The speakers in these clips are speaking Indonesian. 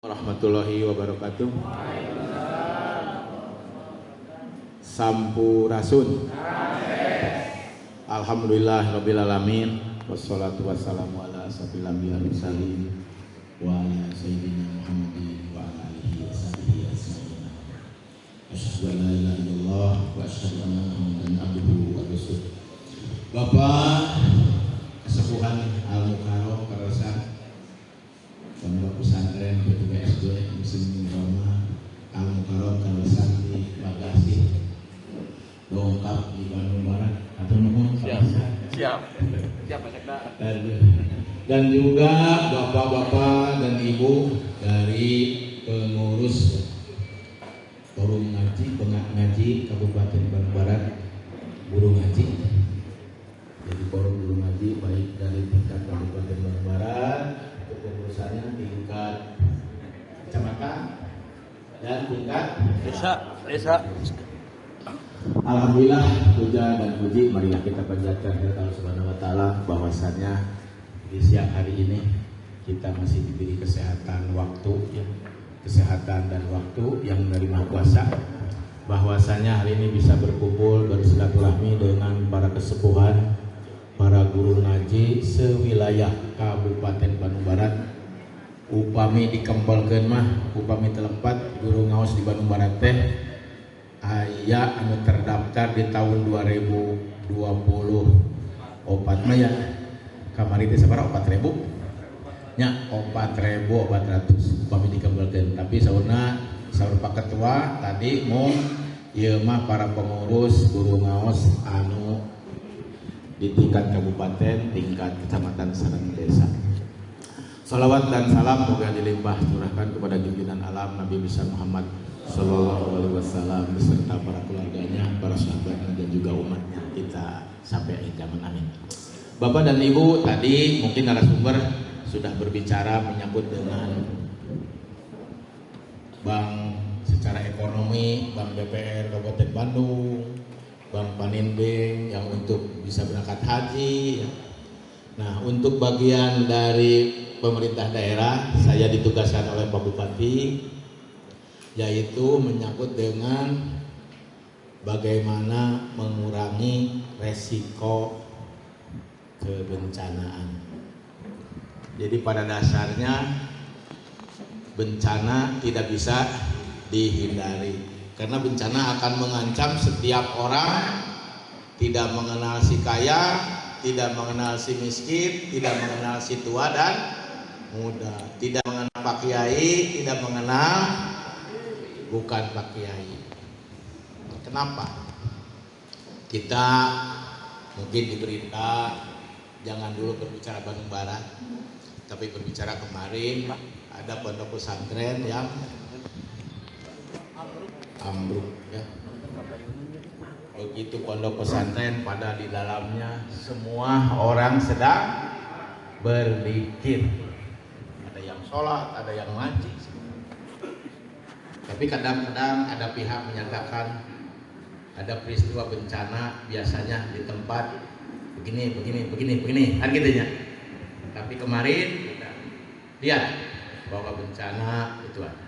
Warahmatullahi wabarakatuh. Sampurasun. Alhamdulillah rabbil alamin. Wassalatu wassalamu ala asyrofil anbiya'i wal mursalin wa ala sayyidina Muhammadin wa ala alihi washabihi ajmain. Asyhadu an la ilaha illallah wa asyhadu anna Muhammadan abduhu wa rasuluh. Bapak Kesepuhan Al-Mukarram Karasan Pondok Pesantren PTSD Muslimin Roma Al-Mukarram Karasan di Bagasi lengkap di Bandung Barat atau nomor siap Pak Sekda dan juga bapak-bapak dan ibu dari pengurus forum ngaji Kabupaten Bandung Barat guru ngaji. Jadi forum guru ngaji baik dari tingkat Kabupaten Bandung Barat, kepengurusannya tingkat kecamatan dan tingkat desa. Alhamdulillah, puja dan puji marilah kita panjatkan kepada Allah Subhanahu wa taala bahwasannya di siang hari ini kita masih diberi kesehatan dan waktu yang dari Maha Kuasa. Bahwasannya hari ini bisa berkumpul bersilaturahmi dengan para kesepuhan, para guru ngaji sewilayah Kabupaten Bandung Barat. Upami dikempelkeun mah upami telempat guru ngaos di Bandung Barat teh aya anu terdaftar di tahun 2024 mah ya kamari teh sabaraha 4.000 nya 4.400 upami dikempelkeun. Tapi saurna saur Pak Ketua tadi mau ieu mah para pengurus guru ngaos anu di tingkat kabupaten, tingkat kecamatan sareng desa. Salawat dan salam moga dilimpah curahkan kepada junjungan alam Nabi besar Muhammad sallallahu alaihi wasallam beserta para keluarganya, para sahabatnya dan juga umatnya kita sampai akhir zaman, amin. Bapak dan Ibu, tadi mungkin narasumber sudah berbicara menyambut dengan bank secara ekonomi, Bank BPR Kabupaten Bandung, Bank Paninbank yang untuk bisa berangkat haji. Nah, untuk bagian dari pemerintah daerah, saya ditugaskan oleh Pak Bupati, yaitu menyangkut dengan bagaimana mengurangi resiko kebencanaan. Jadi pada dasarnya bencana tidak bisa dihindari, karena bencana akan mengancam setiap orang, tidak mengenal si kaya, tidak mengenal si miskin, tidak mengenal si tua dan muda, tidak mengenal Pak Kiai, tidak mengenal bukan Pak Kiai. Kenapa? Kita mungkin diberita jangan dulu berbicara Bandung Barat, tapi berbicara kemarin ada pondok pesantren yang ambruk ya. Begitu pondok pesantren pada di dalamnya semua orang sedang berzikir, ada yang sholat, ada yang ngaji. Tapi kadang-kadang ada pihak menyatakan ada peristiwa bencana biasanya di tempat begini kan gitu ya. Tapi kemarin kita lihat bahwa bencana itu ada.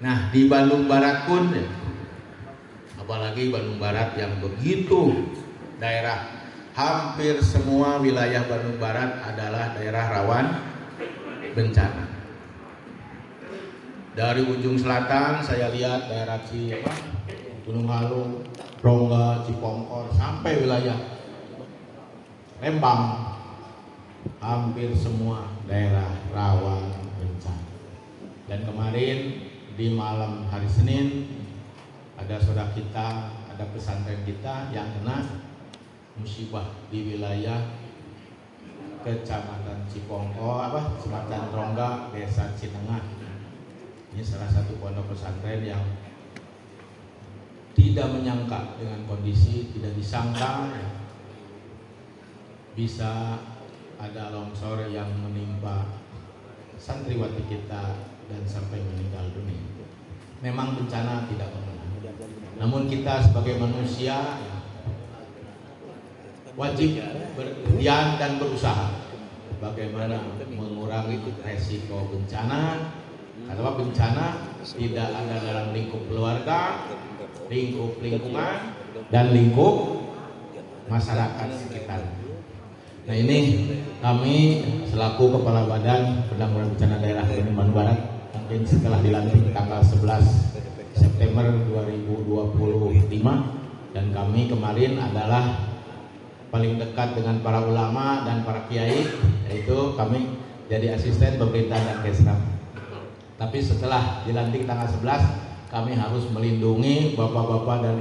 Nah, di Bandung Barat pun ya, apalagi Bandung Barat yang begitu daerah, hampir semua wilayah Bandung Barat adalah daerah rawan bencana. Dari ujung selatan saya lihat daerah Gunung Halu, Rongga, Cipongkor sampai wilayah Lembang, hampir semua daerah rawan bencana. Dan kemarin di malam hari Senin ada saudara kita, ada pesantren kita yang kena musibah di wilayah Kecamatan Cipongkor, Kecamatan Rongga, Desa Cinengah. Ini salah satu pondok pesantren yang tidak menyangka dengan kondisi, tidak disangka bisa ada longsor yang menimpa santriwati kita dan sampai meninggal dunia. Memang bencana tidak mengenal. Namun kita sebagai manusia wajib berikhtiar dan berusaha bagaimana mengurangi resiko bencana, karena bencana tidak ada dalam lingkup keluarga, lingkup lingkungan, dan lingkup masyarakat sekitar. Nah ini kami selaku Kepala Badan Penanggulangan Bencana Daerah Bandung Barat, mungkin setelah dilantik tanggal 11 September 2025, dan kami kemarin adalah paling dekat dengan para ulama dan para kiai, yaitu kami jadi asisten pemerintah dan Kesram. Tapi setelah dilantik tanggal 11, kami harus melindungi bapak-bapak dan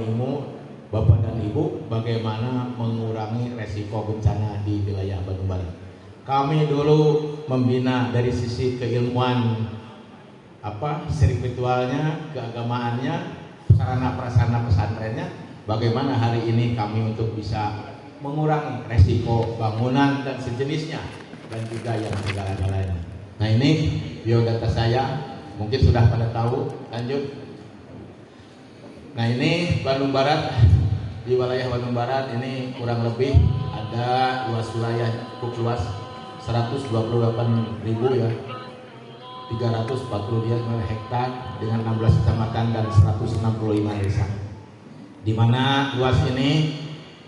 ibu bagaimana mengurangi resiko bencana di wilayah Bandung Barat. Kami dulu membina dari sisi keilmuan spiritualnya, keagamaannya, sarana prasarana pesantrennya, bagaimana hari ini kami untuk bisa mengurangi resiko bangunan dan sejenisnya, dan juga yang segala-galanya. Nah ini biodata saya, mungkin sudah pada tahu. Lanjut. Nah ini Bandung Barat, di wilayah Bandung Barat ini kurang lebih ada luas wilayah cukup luas, 128.000 ya, 340 hektar dengan 16 kecamatan dan 165 desa. Di mana luas ini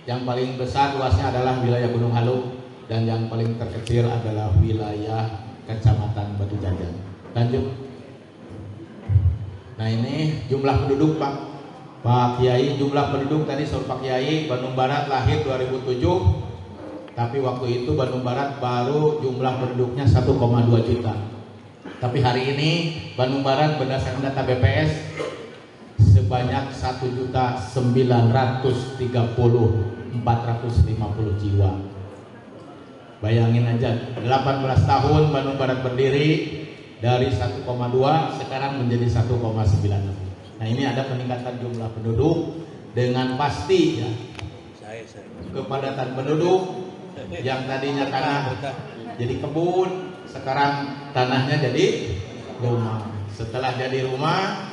yang paling besar luasnya adalah wilayah Gunung Halu, dan yang paling terkecil adalah wilayah Kecamatan Batu Jajar. Lanjut. Nah ini jumlah penduduk Pak Kiai, jumlah penduduk tadi soal Pak Kiai, Bandung Barat lahir 2007, tapi waktu itu Bandung Barat baru jumlah penduduknya 1,2 juta. Tapi hari ini Bandung Barat berdasarkan data BPS sebanyak 1.930.450 jiwa. Bayangin aja, 18 tahun Bandung Barat berdiri, dari 1,2 sekarang menjadi 1,9. Nah ini ada peningkatan jumlah penduduk dengan pasti ya. Kepadatan penduduk yang tadinya tanah jadi kebun, sekarang tanahnya jadi rumah. Setelah jadi rumah,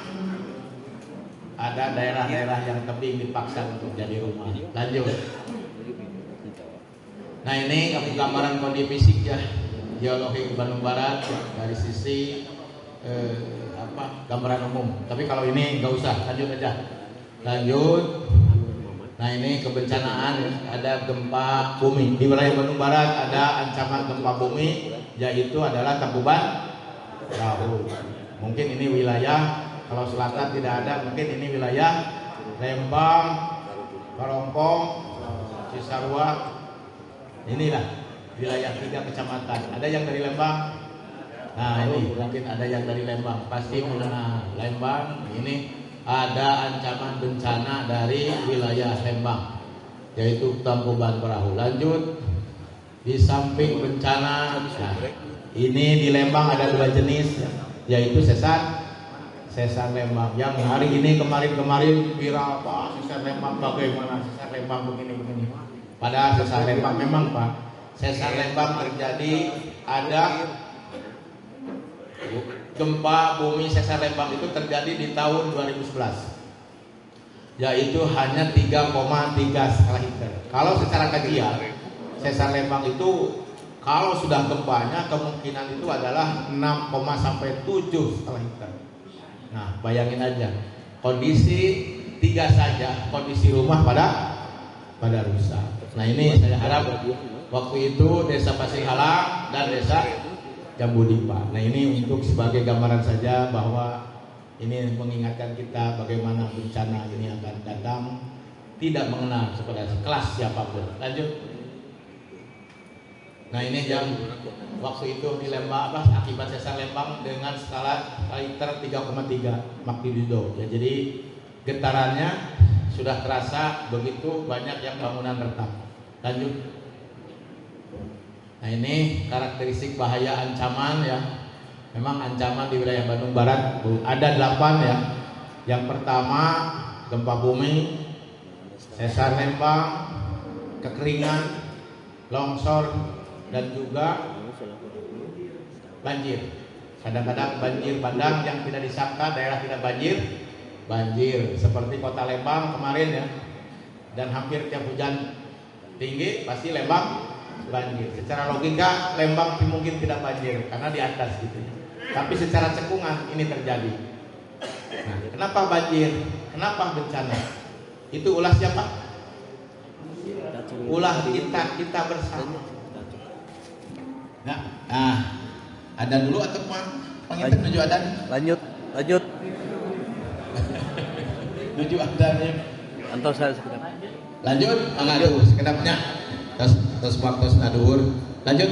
ada daerah-daerah yang tebing dipaksa untuk jadi rumah. Lanjut. Nah ini gambaran kondisi fisik ya, geologi Bandung Barat dari sisi gambaran umum. Tapi kalau ini nggak usah, lanjut aja. Lanjut. Nah ini kebencanaan ya. Ada gempa bumi di wilayah Bandung Barat, ada ancaman gempa bumi, yaitu adalah Tangkuban Perahu. Mungkin ini wilayah, kalau selatan tidak ada, mungkin ini wilayah Lembang, Parongpong, Cisarua. Inilah wilayah 3 kecamatan. Ada yang dari Lembang. Nah ini mungkin ada yang dari Lembang. Pasti Lembang ini ada ancaman bencana dari wilayah Lembang, yaitu Tangkuban Perahu. Lanjut. Di samping bencana, nah, ini di Lembang ada 2 jenis, yaitu sesar Lembang. Yang hari ini kemarin viral, Pak, sesar Lembang bagaimana? Sesar Lembang begini. Padahal sesar Lembang memang Pak, sesar Lembang terjadi, ada gempa bumi sesar Lembang itu terjadi di tahun 2011, yaitu hanya 3,3 skala Richter. Kalau secara kajian sesar Lembang itu kalau sudah gempanya kemungkinan itu adalah 6, sampai 7 skala Richter. Nah bayangin aja, kondisi 3 saja, kondisi rumah pada rusak. Nah ini saya harap waktu itu Desa Pasir Halang dan Desa Jambu Dipa. Nah ini untuk sebagai gambaran saja bahwa ini mengingatkan kita bagaimana bencana ini akan datang, tidak mengenal kepada kelas siapapun. Lanjut. Nah ini yang waktu itu di Lembang akibat sesar Lembang dengan skala Richter 3,3 magnitudo. Ya, jadi getarannya sudah terasa, begitu banyak yang bangunan retak. Lanjut. Nah ini karakteristik bahaya ancaman ya. Memang ancaman di wilayah Bandung Barat ada 8 ya. Yang pertama gempa bumi, sesar Lembang, kekeringan, longsor, dan juga banjir. Kadang-kadang banjir bandang yang tidak disangka daerah tidak banjir seperti kota Lembang kemarin ya. Dan hampir tiap hujan tinggi pasti Lembang banjir. Secara logika Lembang mungkin tidak banjir karena di atas gitu. tapi secara cekungan ini terjadi. Nah, kenapa banjir? Kenapa bencana? Itu ulah siapa? Ulah kita bersama. Nah, ada dulu atau panginten menuju adan? Lanjut. Menuju adannya. Antos saya sekedap. Lanjut, ngaduh sekedapnya. Terus waktu ngaduhur. Lanjut.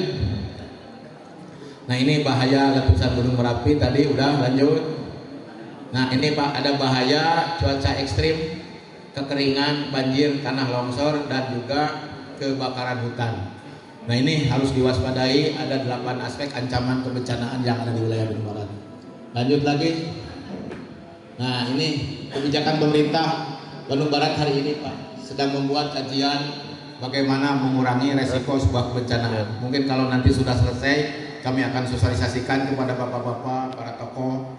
Nah, ini bahaya letusan Gunung Merapi tadi udah lanjut. Nah, ini Pak ada bahaya cuaca ekstrim, kekeringan, banjir, tanah longsor dan juga kebakaran hutan. Nah, ini harus diwaspadai, ada 8 aspek ancaman kebencanaan yang ada di wilayah Bandung Barat. Lanjut lagi. Nah, ini kebijakan pemerintah Bandung Barat hari ini Pak sedang membuat kajian bagaimana mengurangi resiko sebuah kebencanaan. Mungkin kalau nanti sudah selesai kami akan sosialisasikan kepada bapak-bapak, para tokoh,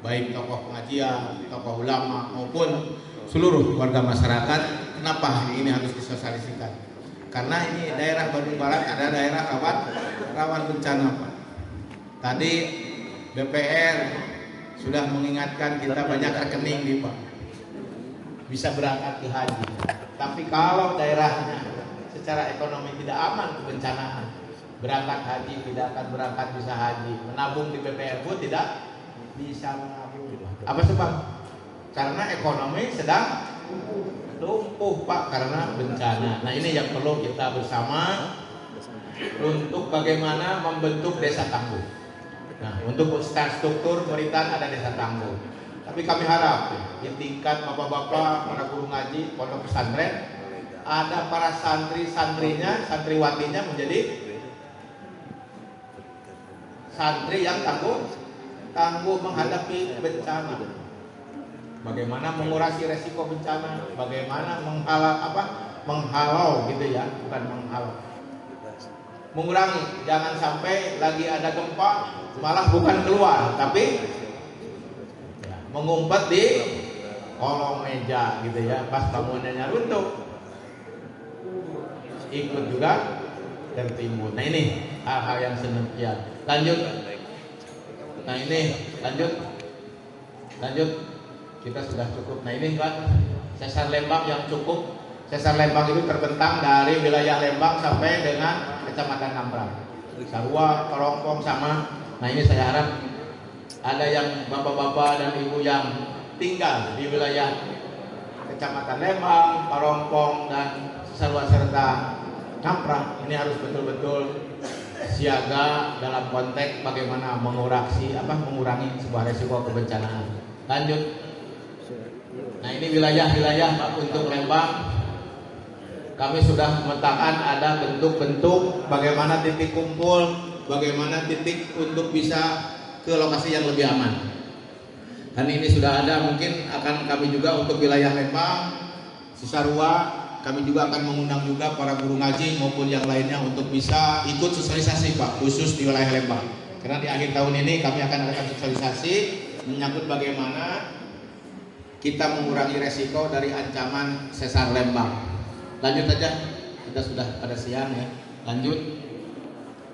baik tokoh pengajian, tokoh ulama maupun seluruh warga masyarakat. Kenapa ini harus disosialisasikan? Karena ini daerah Bandung Barat ada daerah rawan bencana Pak. Tadi BPR sudah mengingatkan kita banyak rekening nih Pak, bisa berangkat ke haji. Tapi kalau daerahnya secara ekonomi tidak aman kebencanaan, berangkat haji tidak akan berangkat bisa haji, menabung di BPR pun tidak bisa menabung. Apa sebab? Karena ekonomi sedang lumpuh Pak karena bencana. Nah, ini yang perlu kita bersama untuk bagaimana membentuk desa tangguh. Nah, untuk struktur pemerintahan ada desa tangguh. Tapi kami harap di tingkat bapak-bapak, para guru ngaji, pondok pesantren, ada para santri-santrinya, santriwatinya menjadi santri yang tangguh menghadapi bencana. Bagaimana mengurangi resiko bencana, bagaimana menghalau gitu ya, bukan menghalau. Mengurangi, jangan sampai lagi ada gempa malah bukan keluar tapi mengumpet di kolong meja gitu ya, pas bangunannya runtuh ikut juga tertimbun. Nah, ini hal-hal yang sedemikian. Lanjut. Nah, ini lanjut. Kita sudah cukup. Nah, ini Pak sesar Lembang yang cukup. Sesar Lembang itu terbentang dari wilayah Lembang sampai dengan Kecamatan Ngamprang, Sarua, Parongpong sama. Nah, ini saya harap ada yang bapak-bapak dan ibu yang tinggal di wilayah Kecamatan Lembang, Parongpong dan Sarua serta Ngamprang ini harus betul-betul siaga dalam konteks bagaimana mengurangi sebuah resiko kebencanaan. Lanjut. Nah, ini wilayah-wilayah Pak untuk Lembang. Kami sudah memetakan ada bentuk-bentuk bagaimana titik kumpul, bagaimana titik untuk bisa ke lokasi yang lebih aman. Dan ini sudah ada, mungkin akan kami juga untuk wilayah Lembang, Cisarua, kami juga akan mengundang juga para guru ngaji maupun yang lainnya untuk bisa ikut sosialisasi Pak, khusus di wilayah Lembang. Karena di akhir tahun ini kami akan adakan sosialisasi menyangkut bagaimana kita mengurangi resiko dari ancaman sesar Lembang. Lanjut aja, kita sudah pada siang ya. Lanjut.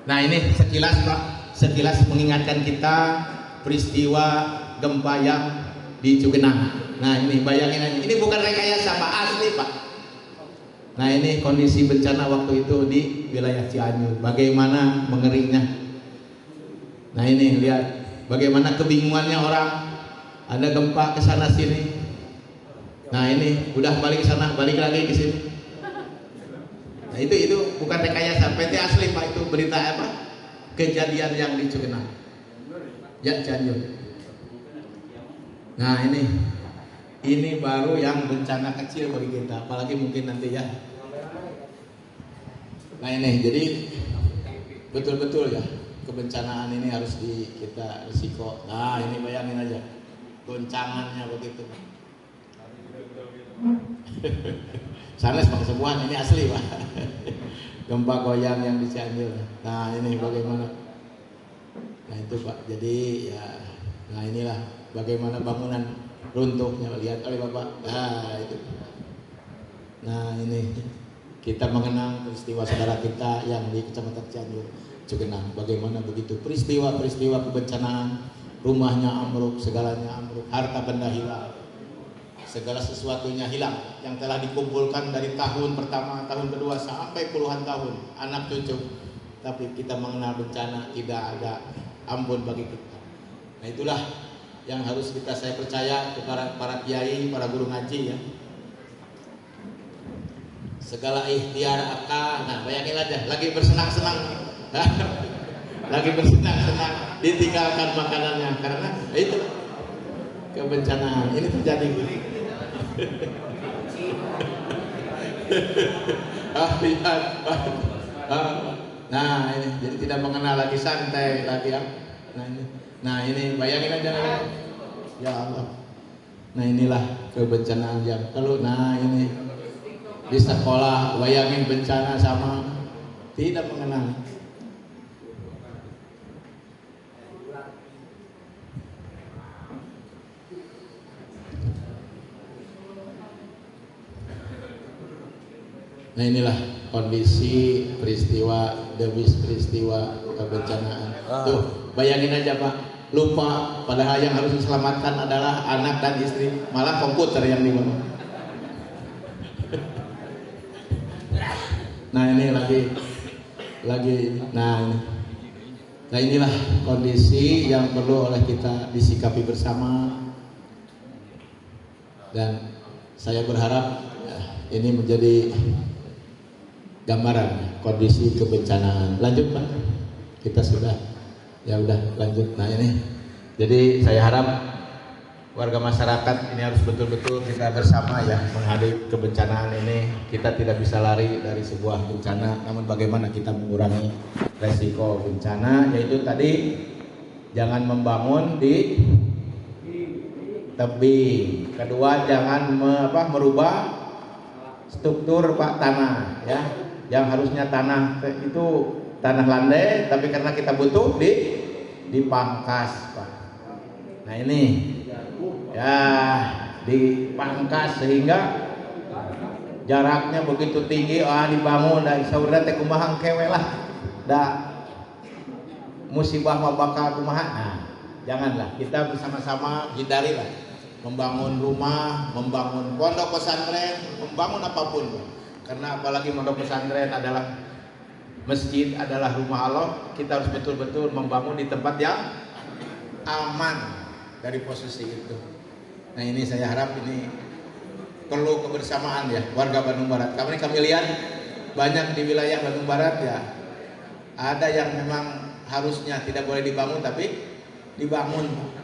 Nah, ini sekilas Pak, sekilas mengingatkan kita peristiwa gempa yang di Cugenang. Nah, ini bayangin aja, ini bukan rekayasa Pak, asli Pak. Nah, ini kondisi bencana waktu itu di wilayah Cianjur, bagaimana mengerinya. Nah, ini lihat bagaimana kebingungannya orang, ada gempa ke sana sini. Nah, ini udah balik ke sana, balik lagi ke sini. Nah, itu bukan rekayasa, PT asli Pak, itu berita apa? Kejadian yang di Cugenang. Ya, Cianjur. Nah, ini baru yang bencana kecil bagi kita, apalagi mungkin nanti ya. Nah, ini jadi betul-betul ya kebencanaan ini harus kita risiko. Nah, ini bayangin aja goncangannya begitu. Sanes Pak Sebuahan, ini asli Pak. Gempa goyang yang di Cianjur. Nah, ini bagaimana? Nah, itu Pak. Jadi ya, nah inilah bagaimana bangunan runtuhnya, lihat oleh Bapak. Nah, itu. Nah, ini kita mengenang peristiwa saudara kita yang di Kecamatan Cianjur. Cugenang. Bagaimana begitu peristiwa-peristiwa kebencanaan, rumahnya ambruk, segalanya ambruk, harta benda hilang, segala sesuatunya hilang yang telah dikumpulkan dari tahun pertama, tahun kedua sampai puluhan tahun, anak cucu. Tapi kita mengenal bencana, tidak ada ampun bagi kita. Nah itulah yang harus saya percaya kepada para kiai, para guru ngaji ya. Segala ikhtiar akan, nah bayangin aja, lagi bersenang-senang, lagi bersenang-senang, ditinggalkan makanannya karena itu kebencanaan ini terjadi. Lihat, nah ini jadi tidak mengenal lagi santai lagi ya. Nah ini bayangin aja, ya Allah. Nah inilah kebencanaan yang kalau ini di sekolah bayangin bencana sama tidak mengenal. Nah inilah kondisi peristiwa demi peristiwa kebencanaan. Tuh bayangin aja Pak, lupa padahal yang harus diselamatkan adalah anak dan istri, malah komputer yang dibunuh. Nah ini lagi nah inilah kondisi yang perlu oleh kita disikapi bersama, dan saya berharap ini menjadi gambaran kondisi kebencanaan. Lanjut Pak, kita sudah ya udah lanjut. Nah ini jadi saya harap warga masyarakat ini harus betul-betul kita bersama ya menghadapi kebencanaan ini. Kita tidak bisa lari dari sebuah bencana, namun bagaimana kita mengurangi resiko bencana, yaitu tadi jangan membangun di tebing. Kedua, jangan merubah struktur tanah ya, yang harusnya tanah itu tanah landai, tapi karena kita butuh dipangkas Pak. Nah ini ya dipangkas sehingga jaraknya begitu tinggi, dibangun dan saudara teh kumaha kewe lah, musibah bakal kumaha. Nah janganlah, kita bersama-sama hindarilah membangun rumah, membangun pondok pesantren, membangun apapun, karena apalagi pondok pesantren adalah masjid, adalah rumah Allah. Kita harus betul-betul membangun di tempat yang aman dari posisi itu. Nah ini saya harap ini perlu kebersamaan ya warga Bandung Barat. Kami lihat banyak di wilayah Bandung Barat ya, ada yang memang harusnya tidak boleh dibangun tapi dibangun.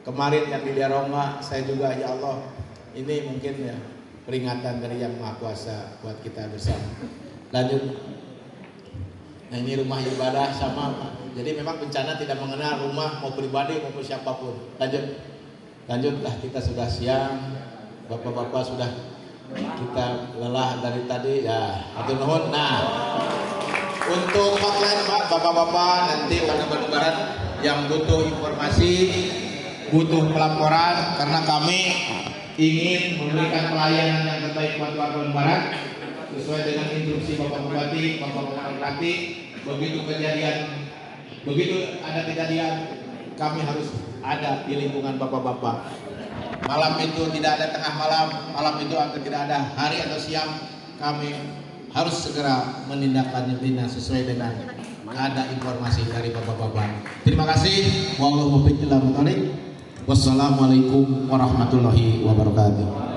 Kemarin yang di Liarongga saya juga, ya Allah, ini mungkin ya peringatan dari Yang Maha Kuasa buat kita bersama. Lanjut. Nah ini rumah ibadah sama, jadi memang bencana tidak mengenal rumah mau pribadi maupun siapapun. Lanjutlah, kita sudah siang, bapak-bapak sudah kita lelah dari tadi ya, hatur nuhun. Nah untuk hotline Pak, bapak-bapak nanti warga Bandung Barat yang butuh informasi, butuh pelaporan, karena kami ingin memberikan pelayanan yang terbaik buat warga Bandung Barat sesuai dengan instruksi Bapak Bupati, Bapak Bupati. Begitu ada kejadian, kami harus ada di lingkungan bapak-bapak. Malam itu tidak ada tengah malam, malam itu tidak ada hari atau siang, kami harus segera menindaklanjutinya sesuai dengan ada informasi dari bapak-bapak. Terima kasih. Wassalamualaikum warahmatullahi wabarakatuh.